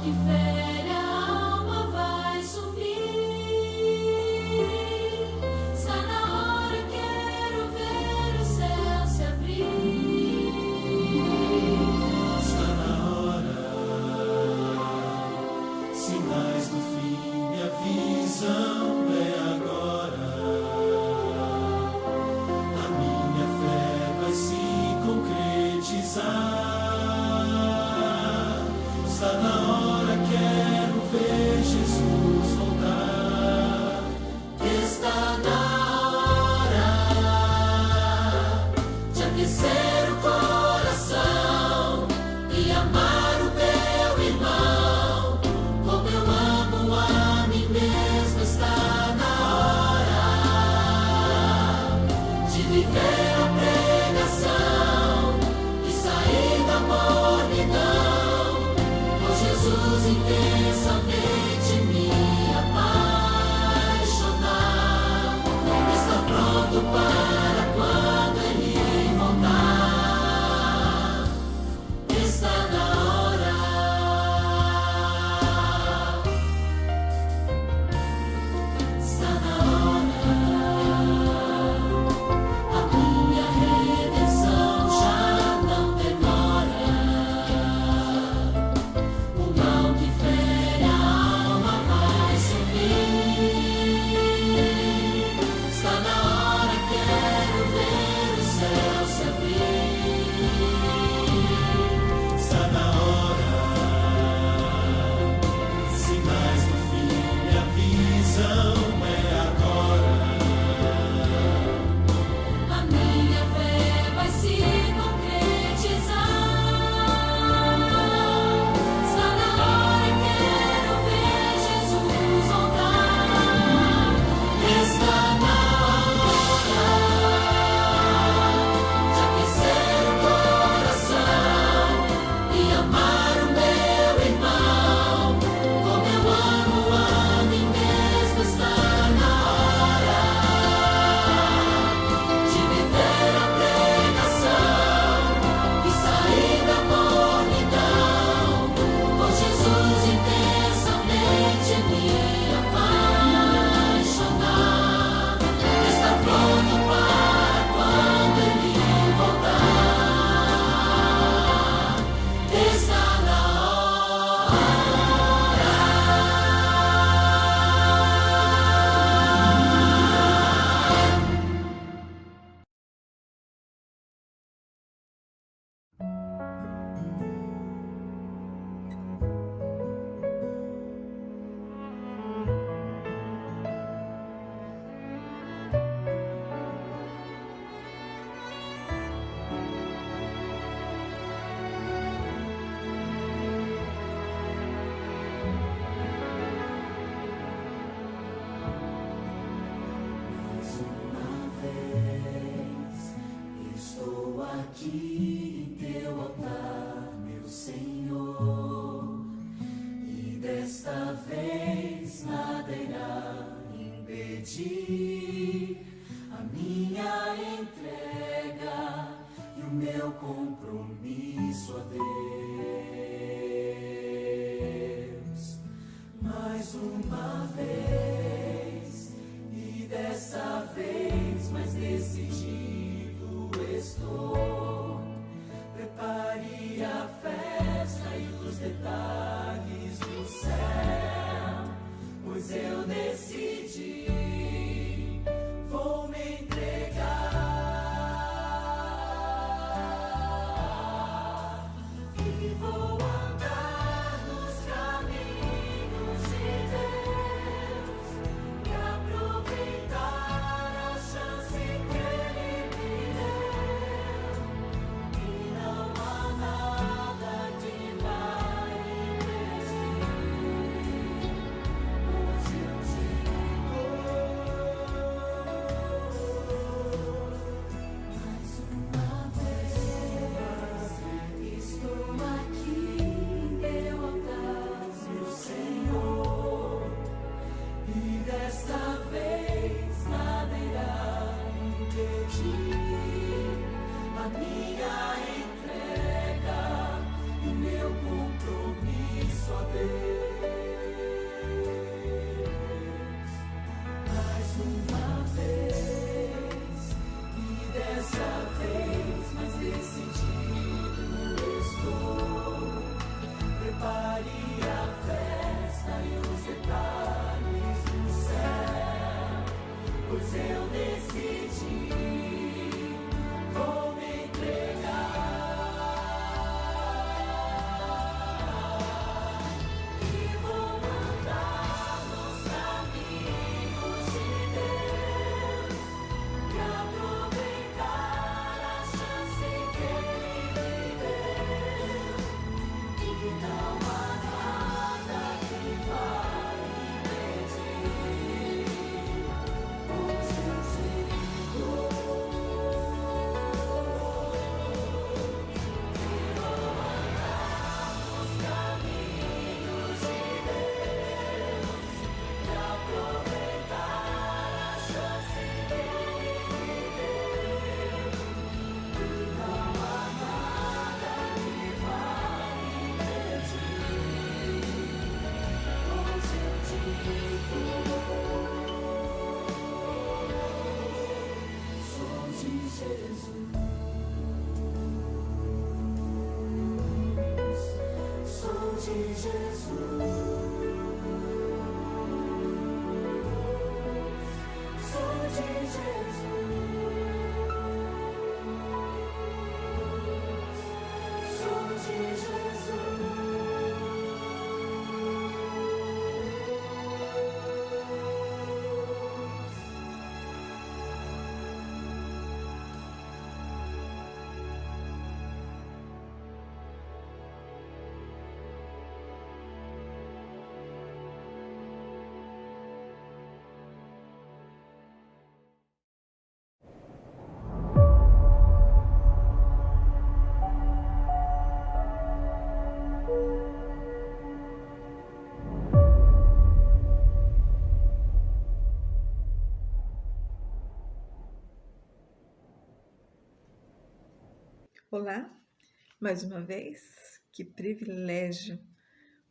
que fere a alma vai sumir. Está na hora, quero ver o céu se abrir. Está na hora, sinais do fim me avisam, é agora. A minha fé vai se concretizar. Está na hora, quero ver Jesus voltar. Está na hora de aquecer o coração e amar o meu irmão como eu amo a mim mesmo. Está na hora de viver a pregação e sair da mornidão, com Jesus intensamente me apaixonar. Está pronto para quando Ele voltar. Está na hora. Está na hora. A minha redenção já não demora. O mal que fere a alma vai sumir. Está na hora, quero ver o céu se abrir. Está na hora, sinais do fim me avisam, é agora. A minha fé vai se concretizar. Está na hora, quero ver Jesus voltar. Está na hora de aquecer o coração e amar o meu irmão como eu amo a mim mesmo. Está na hora de viver a pregação e sair da mornidão, com Jesus intensamente me apaixonar. Está pronto para quando Ele voltar. Está na Mais uma vez estou aqui em teu altar, meu Senhor, e desta vez nada irá impedir a minha entrega e o meu compromisso a Deus. Mais uma vez, e dessa vez mais decidido estou. Prepare a festa e os detalhes do céu, pois eu decidi, vou me entregar e vou andar nos caminhos de Deus. Olá, mais uma vez, que privilégio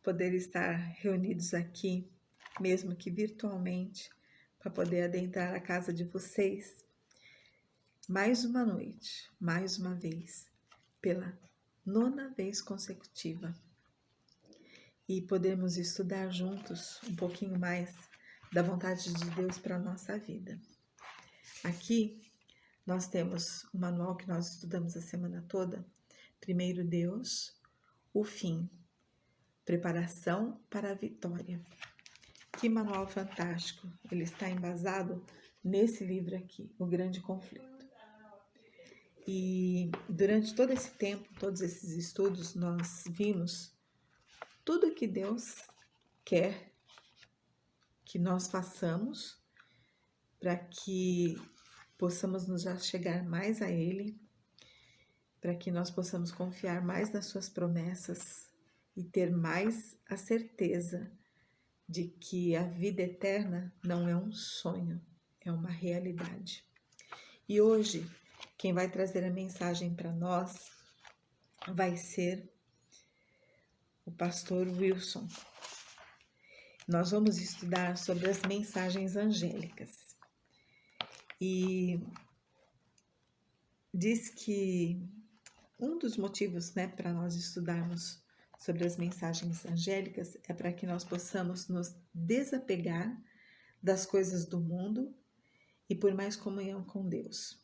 poder estar reunidos aqui, mesmo que virtualmente, para poder adentrar a casa de vocês mais uma noite, mais uma vez, pela 9ª vez consecutiva, e podermos estudar juntos um pouquinho mais da vontade de Deus para a nossa vida. Aqui nós temos o manual que nós estudamos a semana toda. Primeiro Deus, o fim, preparação para a vitória. Que manual fantástico! Ele está embasado nesse livro aqui, O Grande Conflito. E durante todo esse tempo, todos esses estudos, nós vimos tudo que Deus quer que nós façamos para que possamos nos chegar mais a Ele, para que nós possamos confiar mais nas suas promessas e ter mais a certeza de que a vida eterna não é um sonho, é uma realidade. E hoje, quem vai trazer a mensagem para nós vai ser o pastor Wilson. Nós vamos estudar sobre as mensagens angélicas. E diz que um dos motivos, para nós estudarmos sobre as mensagens angélicas é para que nós possamos nos desapegar das coisas do mundo e por mais comunhão com Deus.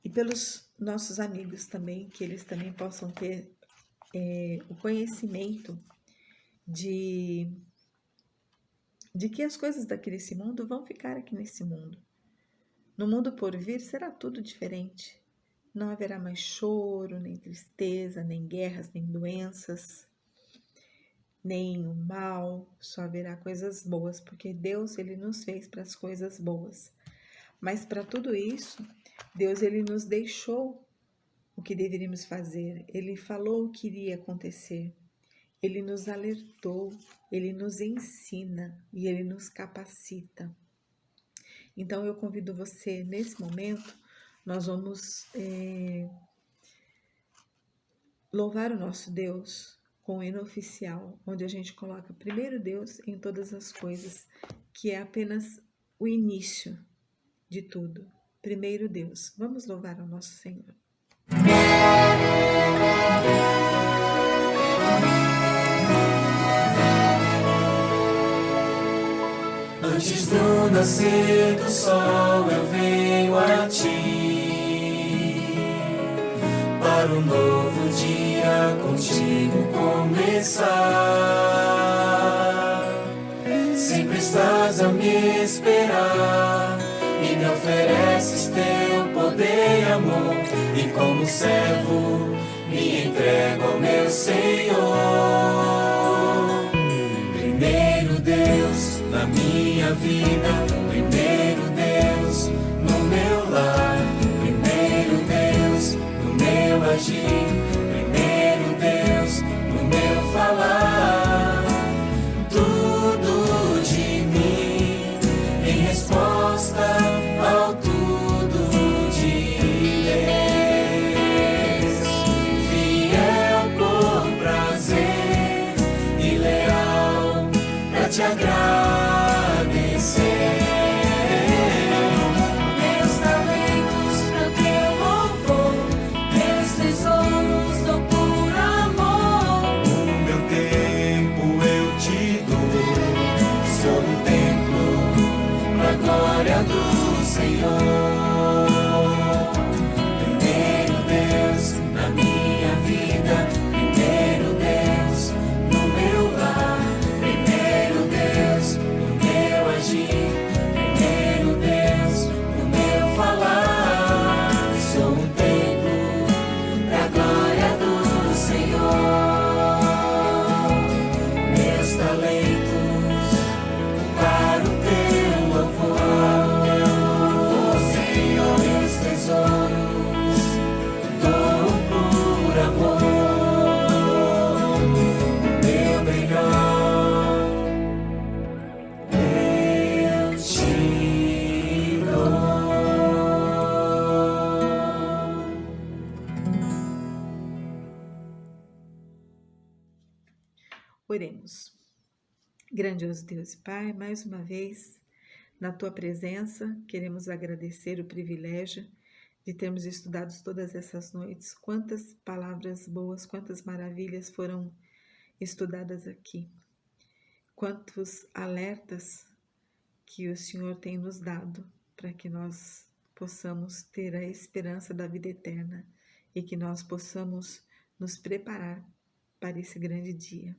E pelos nossos amigos também, que eles também possam ter o conhecimento de que as coisas desse mundo vão ficar aqui nesse mundo. No mundo por vir será tudo diferente. Não haverá mais choro, nem tristeza, nem guerras, nem doenças, nem o mal. Só haverá coisas boas, porque Deus ele nos fez para as coisas boas. Mas para tudo isso, Deus ele nos deixou o que deveríamos fazer. Ele falou o que iria acontecer. Ele nos alertou, ele nos ensina e ele nos capacita. Então eu convido você, nesse momento, nós vamos louvar o nosso Deus com o hino oficial, onde a gente coloca primeiro Deus em todas as coisas, que é apenas o início de tudo. Primeiro Deus. Vamos louvar ao nosso Senhor. Antes do nascer do sol eu venho a ti, para um novo dia contigo começar. Sempre estás a me esperar e me ofereces teu poder e amor, e como servo me entrego ao meu Senhor. Primeiro Deus na minha vida, primeiro Deus no meu lar, primeiro Deus no meu agir, primeiro Deus no meu falar. Tudo de mim em resposta ao tudo de Deus, fiel por prazer e leal pra te agradecer. Meus talentos pro teu louvor, meus tesouros dou por amor. O meu tempo Oremos. Grandioso Deus e Pai, mais uma vez, na Tua presença, queremos agradecer o privilégio de termos estudado todas essas noites. Quantas palavras boas, quantas maravilhas foram estudadas aqui. Quantos alertas que o Senhor tem nos dado para que nós possamos ter a esperança da vida eterna e que nós possamos nos preparar para esse grande dia.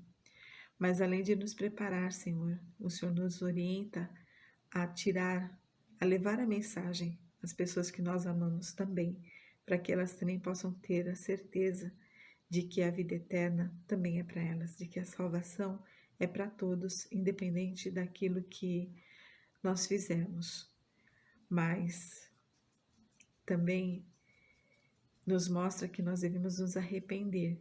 Mas além de nos preparar, Senhor, o Senhor nos orienta a levar a mensagem às pessoas que nós amamos também, para que elas também possam ter a certeza de que a vida eterna também é para elas, de que a salvação é para todos, independente daquilo que nós fizemos. Mas também nos mostra que nós devemos nos arrepender,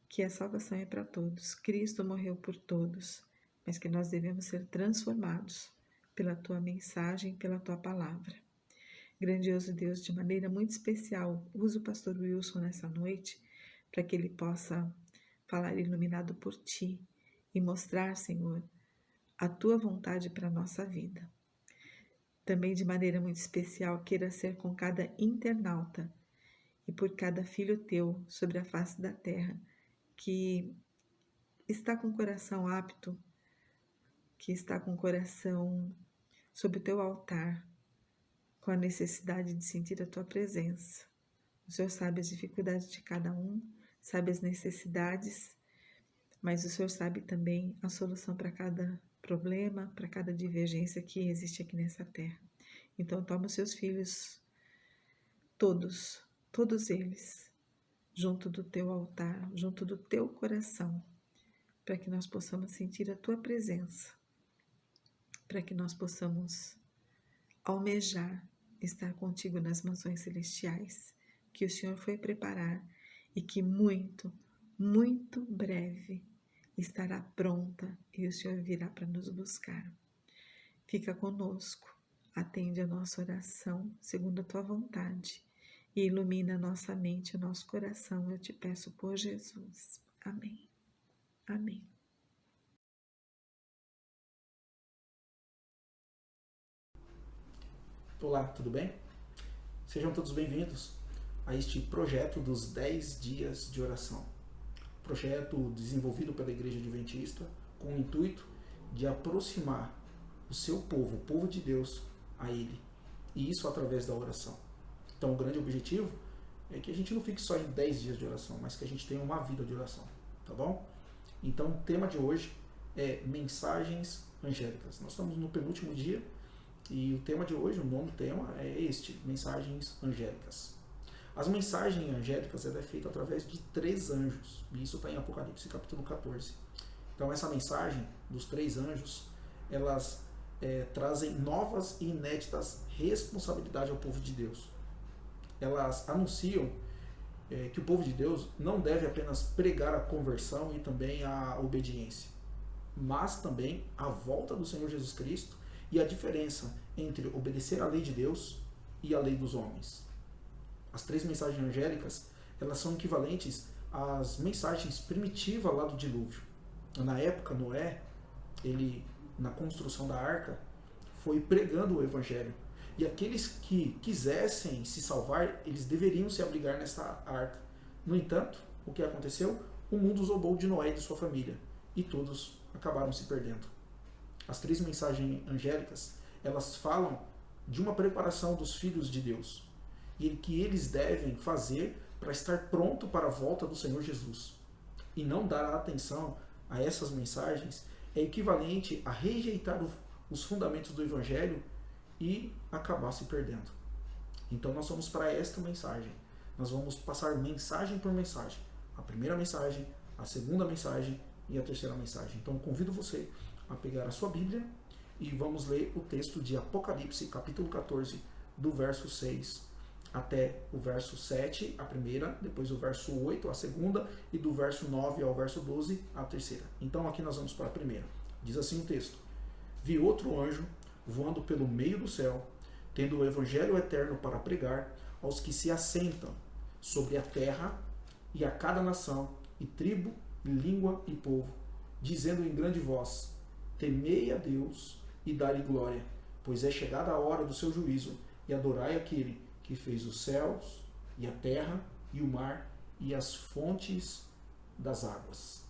que a salvação é para todos. Cristo morreu por todos, mas que nós devemos ser transformados pela Tua mensagem, pela Tua palavra. Grandioso Deus, de maneira muito especial, usa o pastor Wilson nessa noite para que ele possa falar iluminado por Ti e mostrar, Senhor, a Tua vontade para a nossa vida. Também de maneira muito especial, queira ser com cada internauta e por cada filho Teu sobre a face da terra, que está com o coração apto, que está com o coração sob o Teu altar, com a necessidade de sentir a Tua presença. O Senhor sabe as dificuldades de cada um, sabe as necessidades, mas o Senhor sabe também a solução para cada problema, para cada divergência que existe aqui nessa terra. Então toma os Seus filhos, todos eles, junto do Teu altar, junto do Teu coração, para que nós possamos sentir a Tua presença, para que nós possamos almejar estar contigo nas mansões celestiais, que o Senhor foi preparar e que muito, muito breve estará pronta e o Senhor virá para nos buscar. Fica conosco, atende a nossa oração segundo a Tua vontade e ilumina a nossa mente e o nosso coração, eu te peço por Jesus. Amém. Amém. Olá, tudo bem? Sejam todos bem-vindos a este projeto dos 10 dias de oração. Projeto desenvolvido pela Igreja Adventista com o intuito de aproximar o seu povo, o povo de Deus, a Ele. E isso através da oração. Então o grande objetivo é que a gente não fique só em 10 dias de oração, mas que a gente tenha uma vida de oração, tá bom? Então o tema de hoje é mensagens angélicas. Nós estamos no penúltimo dia e o tema de hoje, o nome do tema é este, mensagens angélicas. As mensagens angélicas é feita através de 3 anjos, e isso está em Apocalipse capítulo 14. Então essa mensagem dos 3 anjos, elas trazem novas e inéditas responsabilidades ao povo de Deus. Elas anunciam que o povo de Deus não deve apenas pregar a conversão e também a obediência, mas também a volta do Senhor Jesus Cristo e a diferença entre obedecer à lei de Deus e à lei dos homens. As 3 mensagens angélicas, elas são equivalentes às mensagens primitivas lá do dilúvio. Na época, Noé, ele, na construção da arca, foi pregando o evangelho. E aqueles que quisessem se salvar, eles deveriam se abrigar nesta arca. No entanto, o que aconteceu? O mundo zombou de Noé e de sua família, e todos acabaram se perdendo. As 3 mensagens angélicas, elas falam de uma preparação dos filhos de Deus, e que eles devem fazer para estar pronto para a volta do Senhor Jesus. E não dar atenção a essas mensagens é equivalente a rejeitar os fundamentos do Evangelho e acabar se perdendo. Então nós vamos para esta mensagem. Nós vamos passar mensagem por mensagem. A primeira mensagem, a segunda mensagem e a terceira mensagem. Então convido você a pegar a sua Bíblia e vamos ler o texto de Apocalipse, capítulo 14, do verso 6 até o verso 7, a primeira, depois o verso 8, a segunda, e do verso 9 ao verso 12, a terceira. Então aqui nós vamos para a primeira. Diz assim o texto: Vi outro anjo voando pelo meio do céu, tendo o evangelho eterno para pregar aos que se assentam sobre a terra e a cada nação, e tribo, e língua e povo. dizendo em grande voz: temei a Deus e dai-lhe glória, pois é chegada a hora do seu juízo, e adorai aquele que fez os céus, e a terra, e o mar, e as fontes das águas.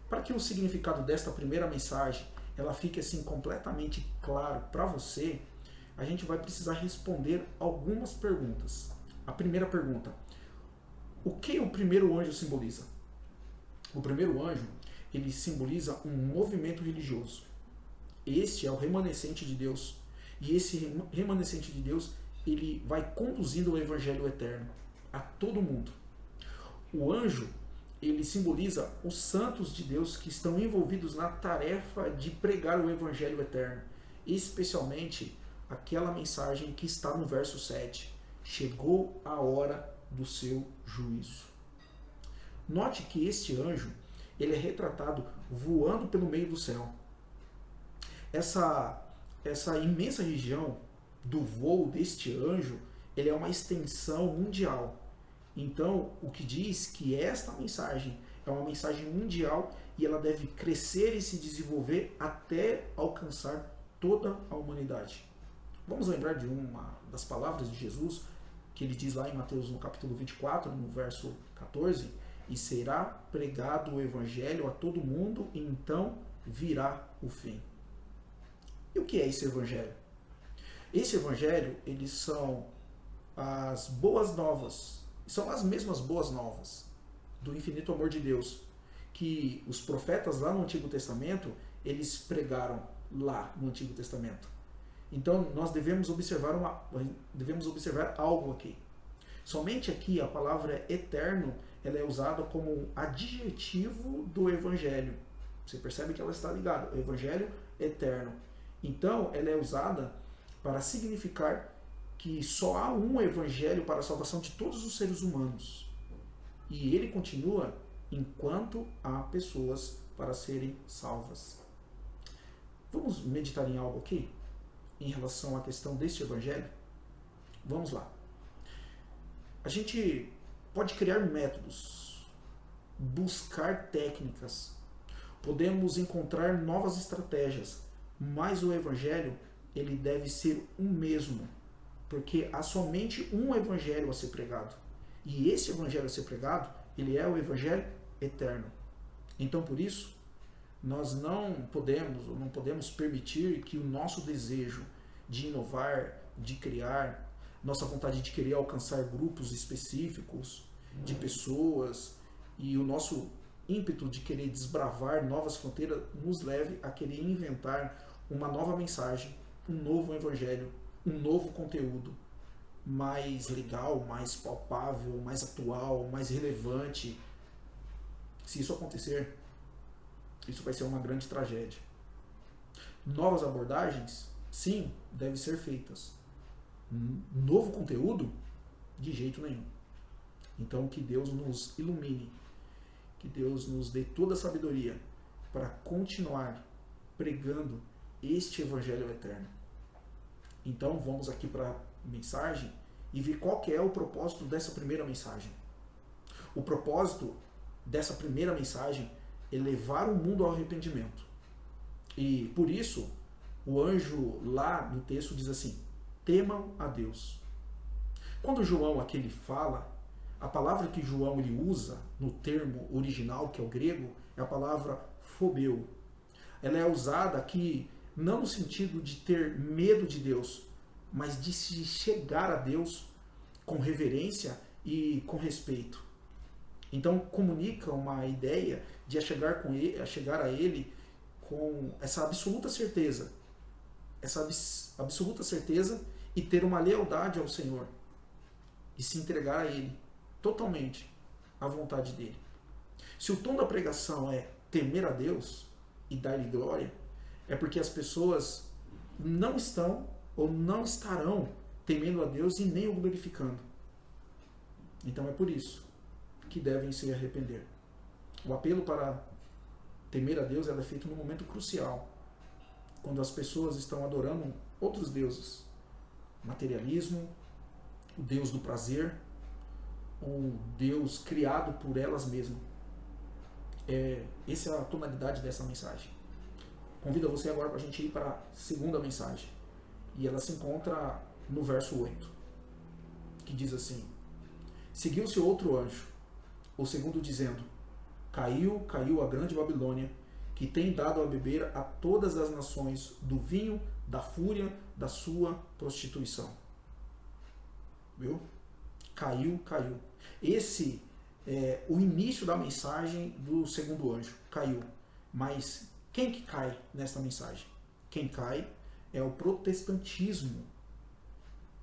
Para que o significado desta primeira mensagem ela fique assim completamente claro para você, a gente vai precisar responder algumas perguntas. A primeira pergunta: o que o primeiro anjo simboliza? O primeiro anjo, ele simboliza um movimento religioso. Este é o remanescente de Deus. E esse remanescente de Deus, ele vai conduzindo o evangelho eterno a todo mundo. O anjo, ele simboliza os santos de Deus que estão envolvidos na tarefa de pregar o evangelho eterno, especialmente aquela mensagem que está no verso 7. Chegou a hora do seu juízo. Note que este anjo, ele é retratado voando pelo meio do céu. Essa imensa região do voo deste anjo, ele é uma extensão mundial. Então, o que diz que esta mensagem é uma mensagem mundial e ela deve crescer e se desenvolver até alcançar toda a humanidade. Vamos lembrar de uma das palavras de Jesus, que ele diz lá em Mateus, no capítulo 24, no verso 14, e será pregado o evangelho a todo mundo, e então virá o fim. E o que é esse evangelho? Esse evangelho, eles são as boas novas, são as mesmas boas novas do infinito amor de Deus, que os profetas lá no Antigo Testamento, eles pregaram lá no Antigo Testamento. Então, nós devemos observar algo aqui. Somente aqui a palavra eterno, ela é usada como um adjetivo do evangelho. Você percebe que ela está ligada, o evangelho eterno. Então, ela é usada para significar que só há um evangelho para a salvação de todos os seres humanos. E ele continua enquanto há pessoas para serem salvas. Vamos meditar em algo aqui? Em relação à questão deste evangelho? Vamos lá. A gente pode criar métodos, buscar técnicas, podemos encontrar novas estratégias, mas o evangelho, ele deve ser o mesmo, porque há somente um evangelho a ser pregado. E esse evangelho a ser pregado, ele é o evangelho eterno. Então, por isso, nós não podemos permitir que o nosso desejo de inovar, de criar, nossa vontade de querer alcançar grupos específicos de pessoas e o nosso ímpeto de querer desbravar novas fronteiras nos leve a querer inventar uma nova mensagem, um novo evangelho, um novo conteúdo mais legal, mais palpável, mais atual, mais relevante. Se isso acontecer, isso vai ser uma grande tragédia. Novas abordagens, sim, devem ser feitas. Novo conteúdo, de jeito nenhum. Então, que Deus nos ilumine, que Deus nos dê toda a sabedoria para continuar pregando este evangelho eterno. Então, vamos aqui para a mensagem e ver qual que é o propósito dessa primeira mensagem. O propósito dessa primeira mensagem é levar o mundo ao arrependimento. E por isso, o anjo lá no texto diz assim: temam a Deus. Quando João aqui ele fala, a palavra que João ele usa no termo original, que é o grego, é a palavra phobeu. Ela é usada aqui não no sentido de ter medo de Deus, mas de se chegar a Deus com reverência e com respeito. Então comunica uma ideia de chegar a Ele com essa absoluta certeza, e ter uma lealdade ao Senhor e se entregar a Ele totalmente à vontade dele. Se o tom da pregação é temer a Deus e dar-lhe glória, é porque as pessoas não estão ou não estarão temendo a Deus e nem o glorificando. Então é por isso que devem se arrepender. O apelo para temer a Deus é feito num momento crucial, quando as pessoas estão adorando outros deuses. Materialismo, o Deus do prazer, o Deus criado por elas mesmas. Essa é a tonalidade dessa mensagem. Convido você agora para a gente ir para a segunda mensagem. E ela se encontra no verso 8, que diz assim: Seguiu-se outro anjo, o segundo dizendo: Caiu, caiu a grande Babilônia, que tem dado a beber a todas as nações do vinho da fúria da sua prostituição. Viu? Caiu, caiu. Esse é o início da mensagem do segundo anjo. Caiu. Mas quem que cai nesta mensagem? Quem cai é o protestantismo,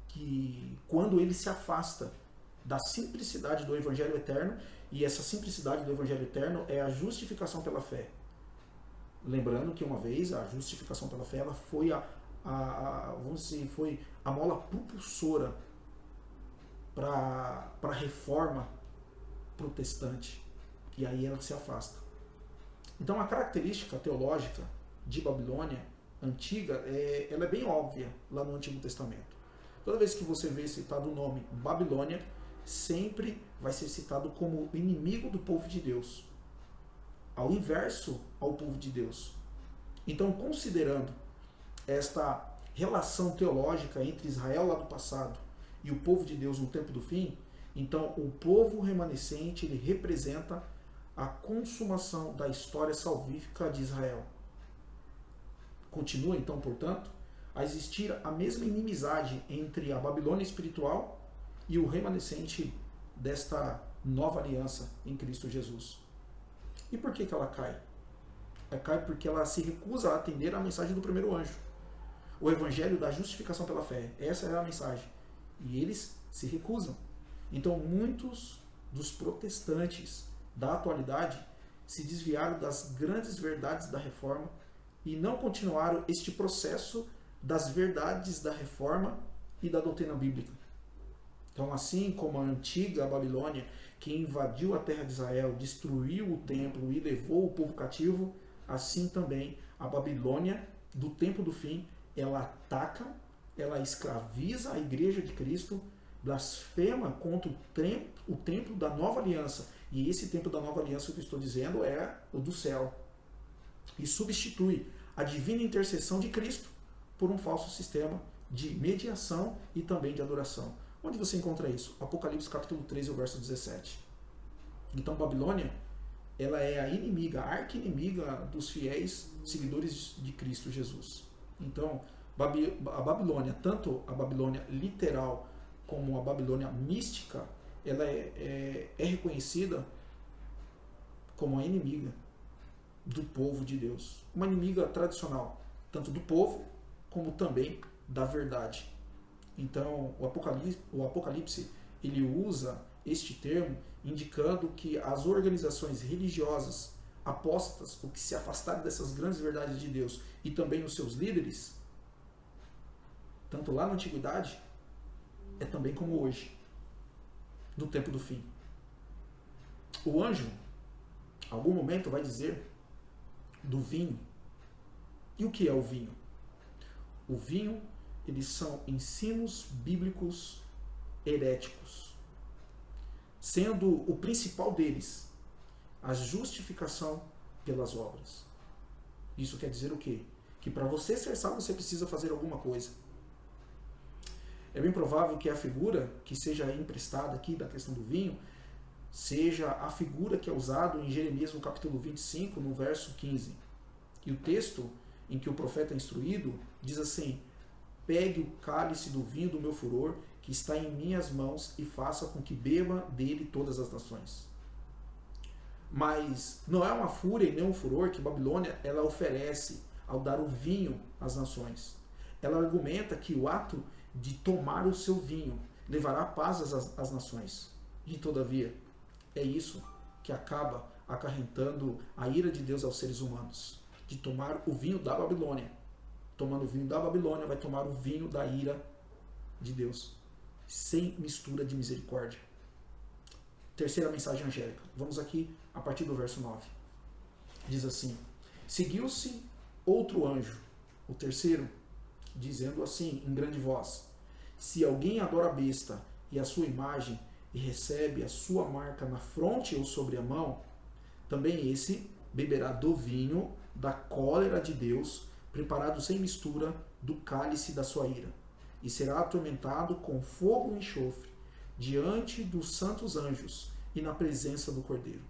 que quando ele se afasta da simplicidade do Evangelho eterno, e essa simplicidade do Evangelho eterno é a justificação pela fé. Lembrando que uma vez a justificação pela fé ela foi foi a mola propulsora para a reforma protestante. E aí ela se afasta. Então a característica teológica de Babilônia antiga ela é bem óbvia lá no Antigo Testamento. Toda vez que você vê citado o nome Babilônia, sempre vai ser citado como inimigo do povo de Deus, ao inverso ao povo de Deus. Então, considerando esta relação teológica entre Israel lá do passado e o povo de Deus no tempo do fim, então o povo remanescente ele representa a consumação da história salvífica de Israel. Continua então, portanto, a existir a mesma inimizade entre a Babilônia espiritual e o remanescente desta nova aliança em Cristo Jesus. E por que ela cai? Ela cai porque ela se recusa a atender à mensagem do primeiro anjo, o evangelho da justificação pela fé. Essa é a mensagem. E eles se recusam. Então muitos dos protestantes da atualidade se desviaram das grandes verdades da reforma e não continuaram este processo das verdades da reforma e da doutrina bíblica. Então, assim como a antiga Babilônia, que invadiu a terra de Israel, destruiu o templo e levou o povo cativo, assim também a Babilônia do tempo do fim, ela ataca, ela escraviza a igreja de Cristo, blasfema contra o templo da nova aliança. E esse templo da nova aliança, o que eu estou dizendo, é o do céu. E substitui a divina intercessão de Cristo por um falso sistema de mediação e também de adoração. Onde você encontra isso? Apocalipse capítulo 13, o verso 17. Então Babilônia, ela é a inimiga, a arqui-inimiga dos fiéis seguidores de Cristo Jesus. Então, a Babilônia, tanto a Babilônia literal como a Babilônia mística, ela é reconhecida como a inimiga do povo de Deus. Uma inimiga tradicional, tanto do povo como também da verdade. Então, o Apocalipse ele usa este termo indicando que as organizações religiosas apóstatas, o que se afastaram dessas grandes verdades de Deus, e também os seus líderes, tanto lá na antiguidade, é também como hoje, no tempo do fim. O anjo, em algum momento, vai dizer do vinho. E o que é o vinho? O vinho, eles são ensinos bíblicos heréticos, sendo o principal deles a justificação pelas obras. Isso quer dizer o quê? Que para você ser salvo você precisa fazer alguma coisa. É bem provável que a figura que seja emprestada aqui da questão do vinho seja a figura que é usada em Jeremias no capítulo 25, no verso 15. E o texto em que o profeta é instruído diz assim: pegue o cálice do vinho do meu furor, que está em minhas mãos, e faça com que beba dele todas as nações. Mas não é uma fúria e nem um furor que Babilônia ela oferece ao dar o vinho às nações. Ela argumenta que o ato de tomar o seu vinho levará paz às nações. E todavia, é isso que acaba acarretando a ira de Deus aos seres humanos. De tomar o vinho da Babilônia. Tomando o vinho da Babilônia, vai tomar o vinho da ira de Deus, sem mistura de misericórdia. Terceira mensagem angélica. Vamos aqui a partir do verso 9. Diz assim: seguiu-se outro anjo, o terceiro, dizendo assim em grande voz: se alguém adora a besta e a sua imagem e recebe a sua marca na fronte ou sobre a mão, Também esse beberá do vinho da cólera de Deus, preparado sem mistura do cálice da sua ira, e será atormentado com fogo e enxofre, diante dos santos anjos e na presença do Cordeiro.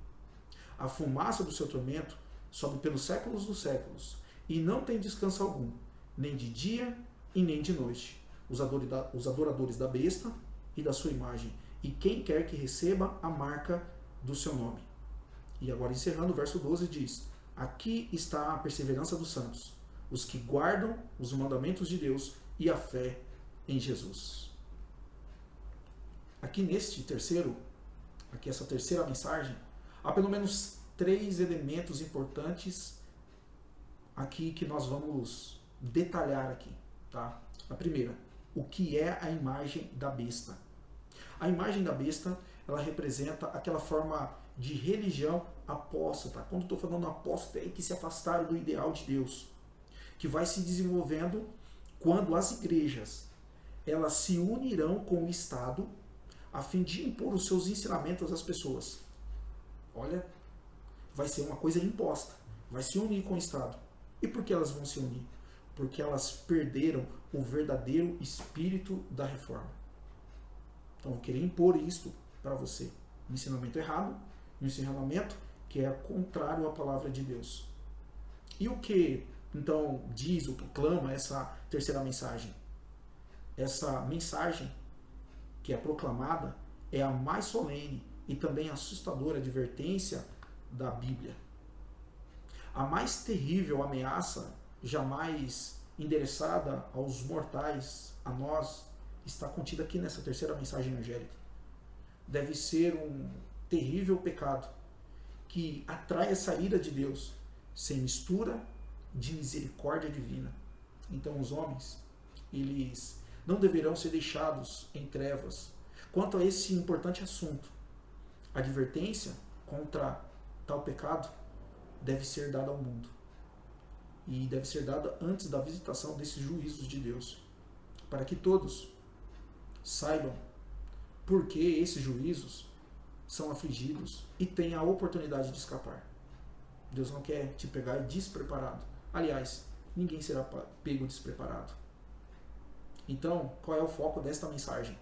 A fumaça do seu tormento sobe pelos séculos dos séculos, e não tem descanso algum, nem de dia e nem de noite. Os adoradores da besta e da sua imagem, e quem quer que receba a marca do seu nome. E agora encerrando, o verso 12 diz: aqui está a perseverança dos santos, os que guardam os mandamentos de Deus e a fé em Jesus. Aqui essa terceira mensagem, há pelo menos 3 elementos importantes aqui que nós vamos detalhar aqui, tá? A primeira, o que é a imagem da besta? A imagem da besta, ela representa aquela forma de religião apóstata. Quando estou falando apóstata, é que se afastaram do ideal de Deus, que vai se desenvolvendo quando as igrejas elas se unirão com o Estado a fim de impor os seus ensinamentos às pessoas. Olha, vai ser uma coisa imposta, vai se unir com o Estado. E por que elas vão se unir? Porque elas perderam o verdadeiro espírito da reforma. Então, eu queria impor isto para você. Um ensinamento errado, um ensinamento que é contrário à palavra de Deus. E o que, então, diz ou proclama essa terceira mensagem? Essa mensagem que é proclamada é a mais solene e também assustadora advertência da Bíblia. A mais terrível ameaça jamais endereçada aos mortais, a nós, está contida aqui nessa terceira mensagem angélica. Deve ser um terrível pecado que atrai essa ira de Deus, sem mistura de misericórdia divina. Então os homens, eles não deverão ser deixados em trevas quanto a esse importante assunto. A advertência contra tal pecado deve ser dada ao mundo. E deve ser dada antes da visitação desses juízos de Deus, para que todos saibam por que esses juízos são afligidos e tenham a oportunidade de escapar. Deus não quer te pegar despreparado. Aliás, ninguém será pego despreparado. Então, qual é o foco desta mensagem?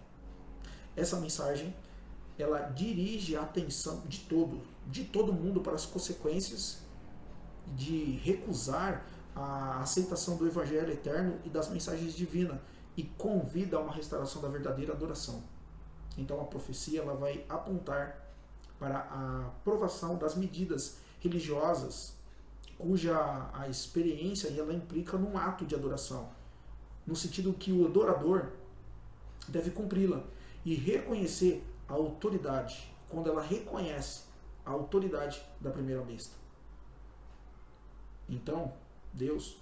Essa mensagem, ela dirige a atenção de todo mundo para as consequências de recusar a aceitação do Evangelho eterno e das mensagens divinas e convida a uma restauração da verdadeira adoração. Então a profecia ela vai apontar para a aprovação das medidas religiosas cuja a experiência ela implica num ato de adoração, no sentido que o adorador deve cumpri-la e reconhecer a autoridade, quando ela reconhece a autoridade da primeira besta. Então, Deus,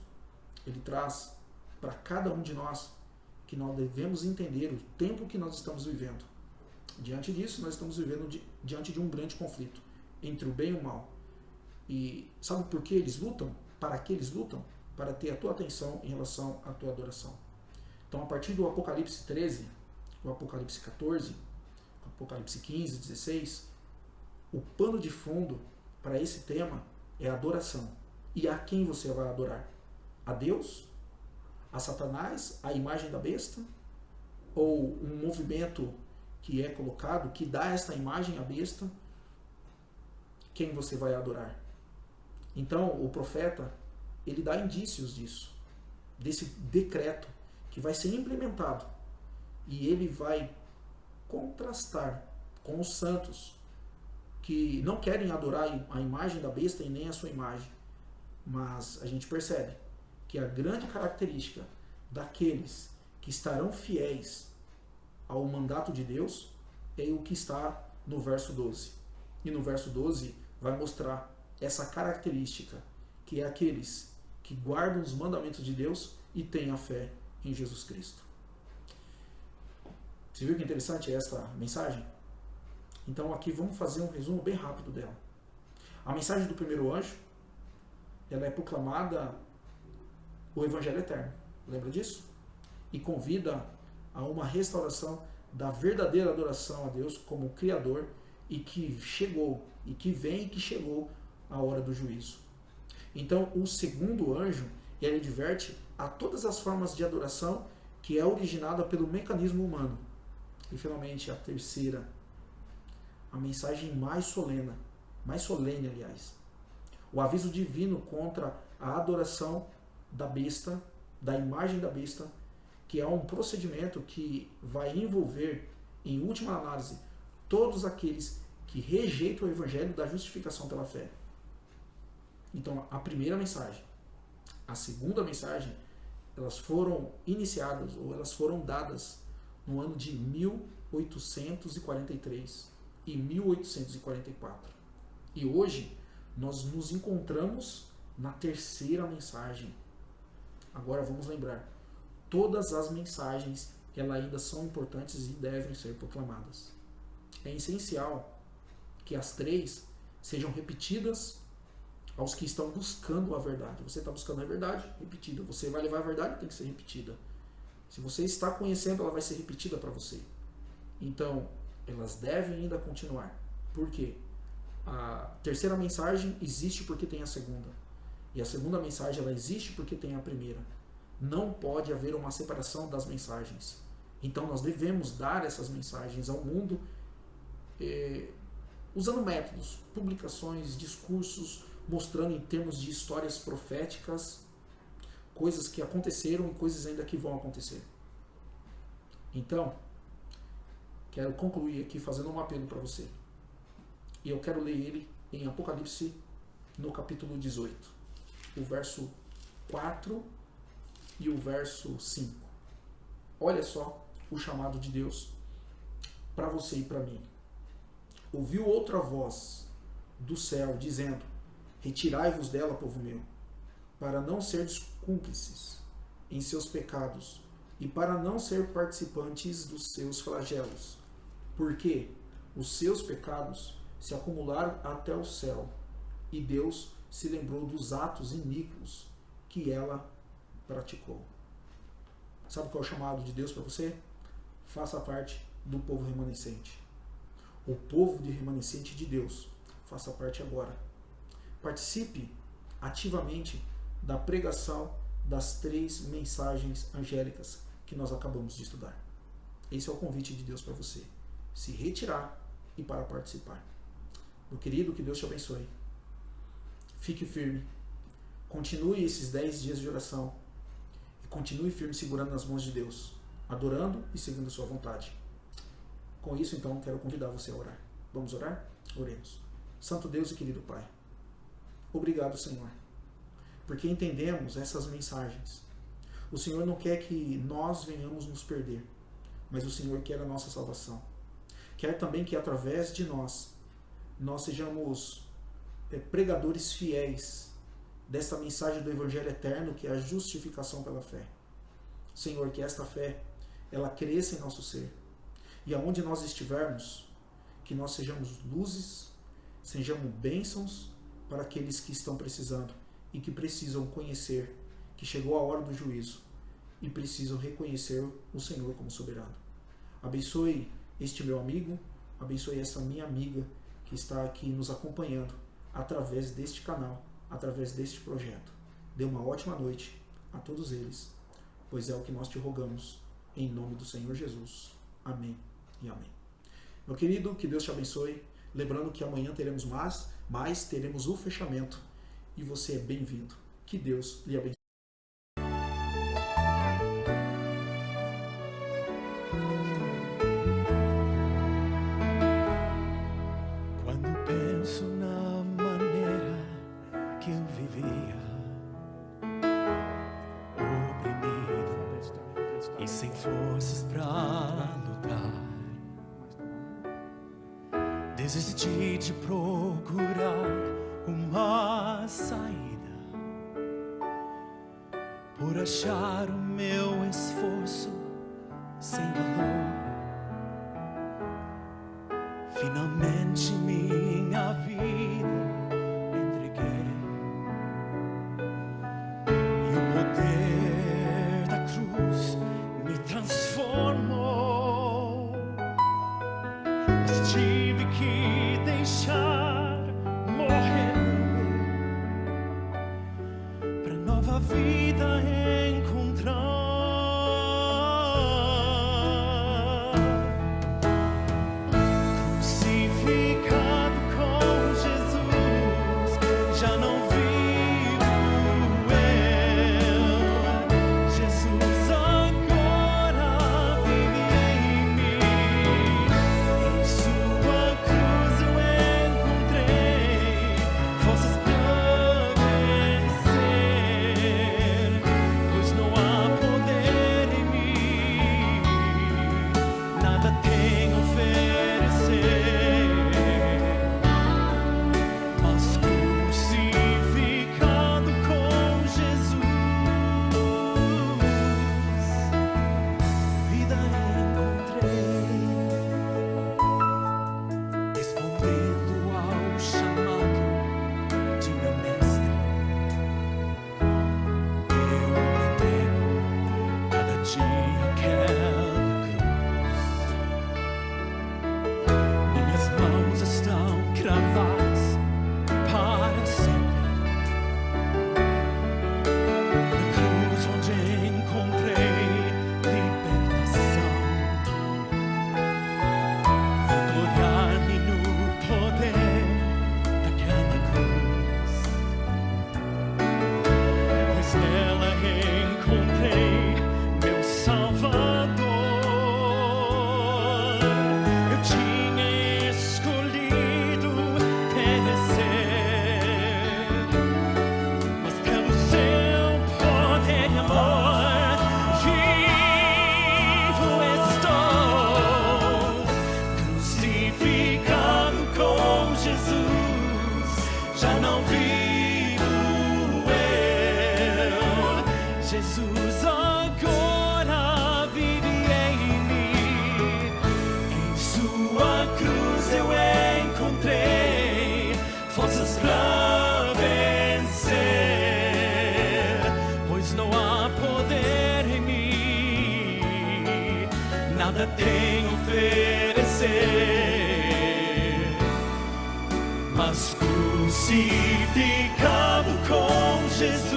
ele traz para cada um de nós que nós devemos entender o tempo que nós estamos vivendo. Diante disso, nós estamos vivendo diante de um grande conflito entre o bem e o mal. E sabe por que eles lutam? Para que eles lutam? Para ter a tua atenção em relação à tua adoração. Então, a partir do Apocalipse 13, o Apocalipse 14, o Apocalipse 15, 16, o pano de fundo para esse tema é a adoração. E a quem você vai adorar? A Deus? A Satanás? A imagem da besta? Ou um movimento que é colocado, que dá esta imagem à besta? Quem você vai adorar? Então, o profeta, ele dá indícios disso, desse decreto que vai ser implementado. E ele vai contrastar com os santos que não querem adorar a imagem da besta e nem a sua imagem. Mas a gente percebe que a grande característica daqueles que estarão fiéis ao mandato de Deus é o que está no verso 12. E no verso 12 vai mostrar essa característica, que é aqueles que guardam os mandamentos de Deus e têm a fé em Jesus Cristo. Você viu que interessante esta mensagem? Então aqui vamos fazer um resumo bem rápido dela. A mensagem do primeiro anjo, ela é proclamada o Evangelho eterno. Lembra disso? E convida a uma restauração da verdadeira adoração a Deus como Criador e que chegou, e que vem e que chegou a hora do juízo. Então, o segundo anjo, ele adverte a todas as formas de adoração que é originada pelo mecanismo humano. E, finalmente, a terceira, a mensagem mais solene, aliás, o aviso divino contra a adoração da besta, da imagem da besta, que é um procedimento que vai envolver, em última análise, todos aqueles que rejeitam o evangelho da justificação pela fé. Então, a primeira mensagem, a segunda mensagem, elas foram iniciadas, ou elas foram dadas no ano de 1843 e 1844. E hoje, nós nos encontramos na terceira mensagem. Agora vamos lembrar, todas as mensagens, elas ainda são importantes e devem ser proclamadas. É essencial que as três sejam repetidas aos que estão buscando a verdade. Você está buscando a verdade, repetida. Você vai levar a verdade, tem que ser repetida. Se você está conhecendo, ela vai ser repetida para você. Então, elas devem ainda continuar. Por quê? A terceira mensagem existe porque tem a segunda. E a segunda mensagem, ela existe porque tem a primeira. Não pode haver uma separação das mensagens. Então, nós devemos dar essas mensagens ao mundo usando métodos, publicações, discursos, mostrando em termos de histórias proféticas coisas que aconteceram e coisas ainda que vão acontecer. Então, quero concluir aqui fazendo um apelo para você. E eu quero ler ele em Apocalipse, no capítulo 18, o verso 4 e o verso 5. Olha só o chamado de Deus para você e para mim. Ouviu outra voz do céu dizendo: retirai-vos dela, povo meu, para não serdes cúmplices em seus pecados e para não ser participantes dos seus flagelos, porque os seus pecados se acumularam até o céu e Deus se lembrou dos atos iníquos que ela praticou. Sabe qual é o chamado de Deus para você? Faça parte do povo remanescente. O povo de remanescente de Deus. Faça parte agora. Participe ativamente da pregação das três mensagens angélicas que nós acabamos de estudar. Esse é o convite de Deus para você. Se retirar e para participar. Meu querido, que Deus te abençoe. Fique firme. Continue esses 10 dias de oração. E continue firme segurando nas mãos de Deus. Adorando e seguindo a sua vontade. Com isso, então, quero convidar você a orar. Vamos orar? Oremos. Santo Deus e querido Pai, obrigado, Senhor, porque entendemos essas mensagens. O Senhor não quer que nós venhamos nos perder, mas o Senhor quer a nossa salvação. Quer também que através de nós sejamos pregadores fiéis desta mensagem do Evangelho eterno, que é a justificação pela fé. Senhor, que esta fé, ela cresça em nosso ser. E aonde nós estivermos, que nós sejamos luzes, sejamos bênçãos para aqueles que estão precisando e que precisam conhecer que chegou a hora do juízo e precisam reconhecer o Senhor como soberano. Abençoe este meu amigo, abençoe essa minha amiga que está aqui nos acompanhando através deste canal, através deste projeto. Dê uma ótima noite a todos eles, pois é o que nós te rogamos, em nome do Senhor Jesus. Amém e amém. Meu querido, que Deus te abençoe. Lembrando que amanhã teremos mais teremos o fechamento. E você é bem-vindo. Que Deus lhe abençoe. Quando penso na maneira que eu vivia, oprimido e sem forças pra lutar, desisti de procurar uma saída, por achar o meu esforço sem valor. Finalmente minha vida entreguei, e o poder da cruz me transformou. Mas tive que deixar morrer nova vida encontrar. Crucificado com Jesus, já não vivo eu. Jesus agora vive em mim. Em sua cruz eu encontrei forças para vencer, pois não há poder em mim, nada tenho a oferecer. Mas crucificado com Jesus, vida encontrei, respondendo ao chamado de meu mestre. Eu me entrego cada dia àquela cruz. Minhas mãos estão cravadas para sempre na cruz onde encontrei libertação. Vou gloriar-me no poder daquela cruz, pois nela encontrei meu Salvador. Eu tinha escolhido perecer, mas pelo seu poder e amor vivo estou. Crucificado com Jesus, já não vivo eu. Jesus agora vive em mim. Em sua cruz eu encontrei forças para vencer, pois não há poder em mim, nada tenho a oferecer. Mas crucificado com Jesus,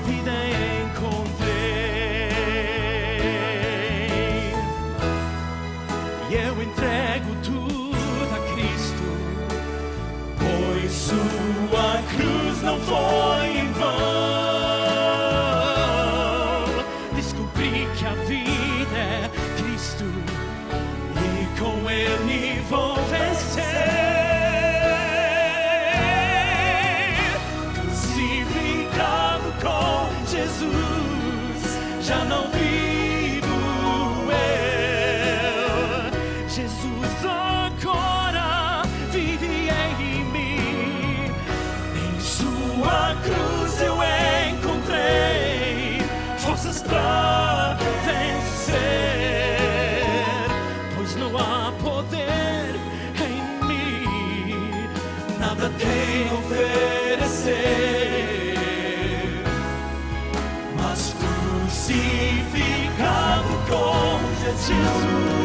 vida encontrei. E eu entrego tudo a Cristo, pois sua cruz não foi em vão. Descobri que a vida é Cristo e com Ele vou vencer. Crucificado com Jesus, já não vivo eu. Jesus agora vive em mim. Em sua cruz eu encontrei forças para vencer, pois não há poder em mim, nada tenho a oferecer. Mas crucificado com Jesus,